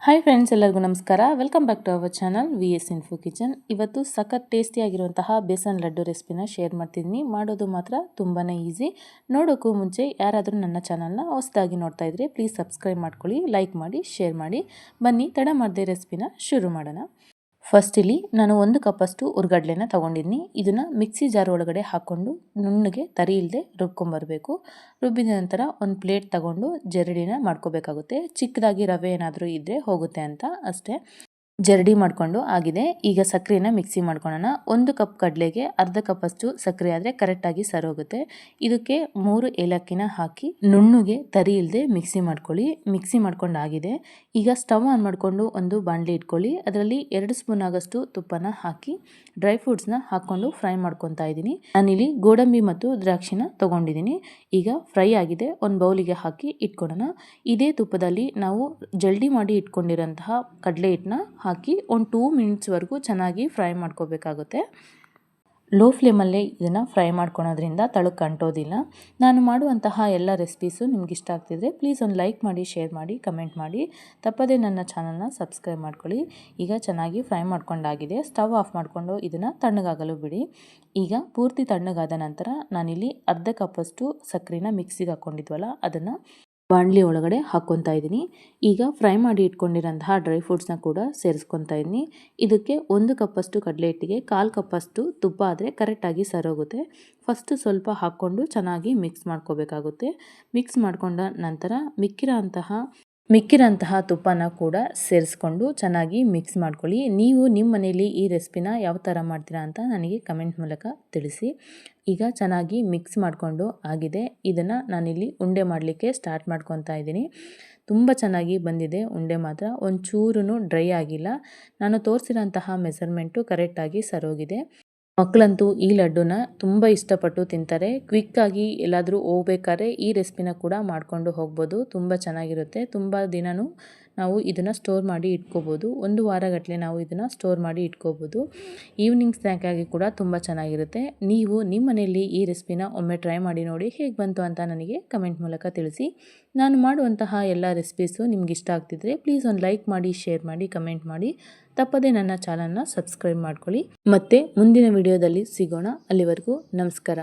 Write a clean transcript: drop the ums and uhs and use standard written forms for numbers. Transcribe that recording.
Hi friends, ಎಲ್ಲರಿಗೂ ನಮಸ್ಕಾರ. Welcome back to our channel VS info kitchen. ಇವತ್ತು ಸಖತ್ ಟೇಸ್ಟಿಯಾಗಿರುವಂತಹ ಬೇಸನ್ ಲಡ್ಡು ರೆಸಿಪಿನ ಶೇರ್ ಮಾಡ್ತಿದ್ದೀನಿ. ಮಾಡೋದು ಮಾತ್ರ ತುಂಬಾ ಈಸಿ. ನೋಡೋಕ್ಕೂ ಮುಂಚೆ ಯಾರಾದರೂ ನನ್ನ ಚಾನಲ್ನ ಹೊಸದಾಗಿ ನೋಡ್ತಾ ಇದ್ರೆ ಪ್ಲೀಸ್ ಸಬ್ಸ್ಕ್ರೈಬ್ ಮಾಡ್ಕೊಳ್ಳಿ, ಲೈಕ್ ಮಾಡಿ, ಶೇರ್ ಮಾಡಿ. ಬನ್ನಿ ತಡ ಮಾಡದೆ ರೆಸಿಪಿನ ಶುರು ಮಾಡೋಣ. ಫಸ್ಟ್ ಇಲ್ಲಿ ನಾನು 1 ಕಪ್ಪಷ್ಟು ಹುರ್ಗಡ್ಲೆನ ತೊಗೊಂಡಿದ್ದೀನಿ. ಇದನ್ನು ಮಿಕ್ಸಿ ಜಾರ್ ಒಳಗಡೆ ಹಾಕ್ಕೊಂಡು ನುಣ್ಣಗೆ ತರಿ ಇಲ್ಲದೆ ರುಬ್ಕೊಂಬರಬೇಕು. ರುಬ್ಬಿದ ನಂತರ ಒಂದು ಪ್ಲೇಟ್ ತಗೊಂಡು ಜರಡಿನ ಮಾಡ್ಕೋಬೇಕಾಗುತ್ತೆ. ಚಿಕ್ಕದಾಗಿ ರವೆ ಏನಾದರೂ ಇದ್ದರೆ ಹೋಗುತ್ತೆ ಅಂತ ಅಷ್ಟೇ. ಜರಡಿ ಮಾಡಿಕೊಂಡು ಆಗಿದೆ. ಈಗ ಸಕ್ಕರೆನ ಮಿಕ್ಸಿ ಮಾಡ್ಕೊಳ್ಳೋಣ. 1 ಕಪ್ ಕಡಲೆಗೆ ಅರ್ಧ ಕಪ್ಪಷ್ಟು ಸಕ್ಕರೆ ಆದರೆ ಕರೆಕ್ಟಾಗಿ ಸರೋಗುತ್ತೆ. ಇದಕ್ಕೆ 3 ಏಲಕ್ಕಿನ ಹಾಕಿ ನುಣ್ಣಗೆ ತರಿ ಇಲ್ಲದೆ ಮಿಕ್ಸಿ ಮಾಡ್ಕೊಳ್ಳಿ. ಮಿಕ್ಸಿ ಮಾಡ್ಕೊಂಡು ಆಗಿದೆ. ಈಗ ಸ್ಟವ್ ಆನ್ ಮಾಡಿಕೊಂಡು ಒಂದು ಬಾಣಲಿ ಇಟ್ಕೊಳ್ಳಿ. ಅದರಲ್ಲಿ 2 ಸ್ಪೂನ್ ಆಗಷ್ಟು ತುಪ್ಪನ ಹಾಕಿ ಡ್ರೈ ಫ್ರೂಟ್ಸ್ನ ಹಾಕ್ಕೊಂಡು ಫ್ರೈ ಮಾಡ್ಕೊತಾ ಇದ್ದೀನಿ. ನಾನಿಲ್ಲಿ ಗೋಡಂಬಿ ಮತ್ತು ದ್ರಾಕ್ಷಿನ ತೊಗೊಂಡಿದ್ದೀನಿ. ಈಗ ಫ್ರೈ ಆಗಿದೆ. ಒಂದು ಬೌಲಿಗೆ ಹಾಕಿ ಇಟ್ಕೊಳ್ಳೋಣ. ಇದೇ ತುಪ್ಪದಲ್ಲಿ ನಾವು ಜಲ್ಡಿ ಮಾಡಿ ಇಟ್ಕೊಂಡಿರೋಂತಹ ಕಡಲೆ ಹಿಟ್ಟನ್ನ ಹಾಕಿ ಒಂದು 2 ಮಿನಿಟ್ಸ್ವರೆಗೂ ಚೆನ್ನಾಗಿ ಫ್ರೈ ಮಾಡ್ಕೋಬೇಕಾಗುತ್ತೆ. ಲೋ ಫ್ಲೇಮಲ್ಲೇ ಇದನ್ನು ಫ್ರೈ ಮಾಡ್ಕೊಳೋದ್ರಿಂದ ತಳಕ್ಕೆ ಅಂಟೋದಿಲ್ಲ. ನಾನು ಮಾಡುವಂತಹ ಎಲ್ಲ ರೆಸಿಪೀಸು ನಿಮ್ಗೆ ಇಷ್ಟ ಆಗ್ತಿದ್ರೆ ಪ್ಲೀಸ್ ಒಂದು ಲೈಕ್ ಮಾಡಿ, ಶೇರ್ ಮಾಡಿ, ಕಮೆಂಟ್ ಮಾಡಿ. ತಪ್ಪದೇ ನನ್ನ ಚಾನಲ್ನ ಸಬ್ಸ್ಕ್ರೈಬ್ ಮಾಡ್ಕೊಳ್ಳಿ. ಈಗ ಚೆನ್ನಾಗಿ ಫ್ರೈ ಮಾಡ್ಕೊಂಡಾಗಿದೆ. ಸ್ಟವ್ ಆಫ್ ಮಾಡಿಕೊಂಡು ಇದನ್ನು ತಣ್ಣಗಾಗಲು ಬಿಡಿ. ಈಗ ಪೂರ್ತಿ ತಣ್ಣಗಾದ ನಂತರ ನಾನಿಲ್ಲಿ ಅರ್ಧ ಕಪ್ಪಷ್ಟು ಸಕ್ಕರೆನ ಮಿಕ್ಸಿಗೆ ಹಾಕ್ಕೊಂಡಿದ್ವಲ್ಲ ಅದನ್ನು ಬಾಣಲಿ ಒಳಗಡೆ ಹಾಕ್ಕೊತಾ ಇದ್ದೀನಿ. ಈಗ ಫ್ರೈ ಮಾಡಿ ಇಟ್ಕೊಂಡಿರೋಂತಹ ಡ್ರೈ ಫ್ರೂಟ್ಸ್ನ ಕೂಡ ಸೇರಿಸ್ಕೊತಾ ಇದ್ದೀನಿ. ಇದಕ್ಕೆ 1 ಕಪ್ಪಷ್ಟು ಕಡಲೆ ಹಿಟ್ಟಿಗೆ 1/4 ಕಪ್ಪಷ್ಟು ತುಪ್ಪ ಆದರೆ ಕರೆಕ್ಟಾಗಿ ಸರೋಗುತ್ತೆ. ಫಸ್ಟು ಸ್ವಲ್ಪ ಹಾಕ್ಕೊಂಡು ಚೆನ್ನಾಗಿ ಮಿಕ್ಸ್ ಮಾಡ್ಕೋಬೇಕಾಗುತ್ತೆ. ಮಿಕ್ಸ್ ಮಾಡ್ಕೊಂಡ ನಂತರ ಮಿಕ್ಕಿರೋಂತಹ ತುಪ್ಪನ ಕೂಡ ಸೇರಿಸ್ಕೊಂಡು ಚೆನ್ನಾಗಿ ಮಿಕ್ಸ್ ಮಾಡ್ಕೊಳ್ಳಿ. ನೀವು ನಿಮ್ಮ ಮನೇಲಿ ಈ ರೆಸಿಪಿನ ಯಾವ ಥರ ಮಾಡ್ತೀರಾ ಅಂತ ನನಗೆ ಕಮೆಂಟ್ ಮೂಲಕ ತಿಳಿಸಿ. ಈಗ ಚೆನ್ನಾಗಿ ಮಿಕ್ಸ್ ಮಾಡಿಕೊಂಡು ಆಗಿದೆ. ಇದನ್ನು ನಾನಿಲ್ಲಿ ಉಂಡೆ ಮಾಡಲಿಕ್ಕೆ ಸ್ಟಾರ್ಟ್ ಮಾಡ್ಕೊತಾ ಇದ್ದೀನಿ. ತುಂಬ ಚೆನ್ನಾಗಿ ಬಂದಿದೆ ಉಂಡೆ ಮಾತ್ರ. ಒಂಚೂರು ಡ್ರೈ ಆಗಿಲ್ಲ. ನಾನು ತೋರಿಸಿರೋಂತಹ ಮೆಸರ್ಮೆಂಟು ಕರೆಕ್ಟಾಗಿ ಸರೋಗಿದೆ. ಮಕ್ಕಳಂತೂ ಈ ಲಡ್ಡುನ ತುಂಬ ಇಷ್ಟಪಟ್ಟು ತಿಂತಾರೆ. ಕ್ವಿಕ್ಕಾಗಿ ಎಲ್ಲಾದರೂ ಹೋಗ್ಬೇಕಾದ್ರೆ ಈ ರೆಸಿಪಿನ ಕೂಡ ಮಾಡಿಕೊಂಡು ಹೋಗ್ಬೋದು. ತುಂಬ ಚೆನ್ನಾಗಿರುತ್ತೆ. ತುಂಬ ದಿನವೂ ನಾವು ಇದನ್ನು ಸ್ಟೋರ್ ಮಾಡಿ ಇಟ್ಕೋಬೋದು. 1 ವಾರಗಟ್ಟಲೆ ನಾವು ಇದನ್ನು ಸ್ಟೋರ್ ಮಾಡಿ ಇಟ್ಕೋಬೋದು. ಈವ್ನಿಂಗ್ ಸ್ನ್ಯಾಕಾಗಿ ಕೂಡ ತುಂಬ ಚೆನ್ನಾಗಿರುತ್ತೆ. ನೀವು ನಿಮ್ಮ ಮನೆಯಲ್ಲಿ ಈ ರೆಸಿಪಿನ ಒಮ್ಮೆ ಟ್ರೈ ಮಾಡಿ ನೋಡಿ. ಹೇಗೆ ಬಂತು ಅಂತ ನನಗೆ ಕಮೆಂಟ್ ಮೂಲಕ ತಿಳಿಸಿ. ನಾನು ಮಾಡುವಂತಹ ಎಲ್ಲ ರೆಸಿಪೀಸು ನಿಮ್ಗೆ ಇಷ್ಟ ಆಗ್ತಿದ್ರೆ ಪ್ಲೀಸ್ ಒಂದು ಲೈಕ್ ಮಾಡಿ, ಶೇರ್ ಮಾಡಿ, ಕಮೆಂಟ್ ಮಾಡಿ. ತಪ್ಪದೇ ನನ್ನ ಚಾನಲ್ನ ಸಬ್ಸ್ಕ್ರೈಬ್ ಮಾಡ್ಕೊಳ್ಳಿ. ಮತ್ತೆ ಮುಂದಿನ ವಿಡಿಯೋದಲ್ಲಿ ಸಿಗೋಣ. ಅಲ್ಲಿವರೆಗೂ ನಮಸ್ಕಾರ.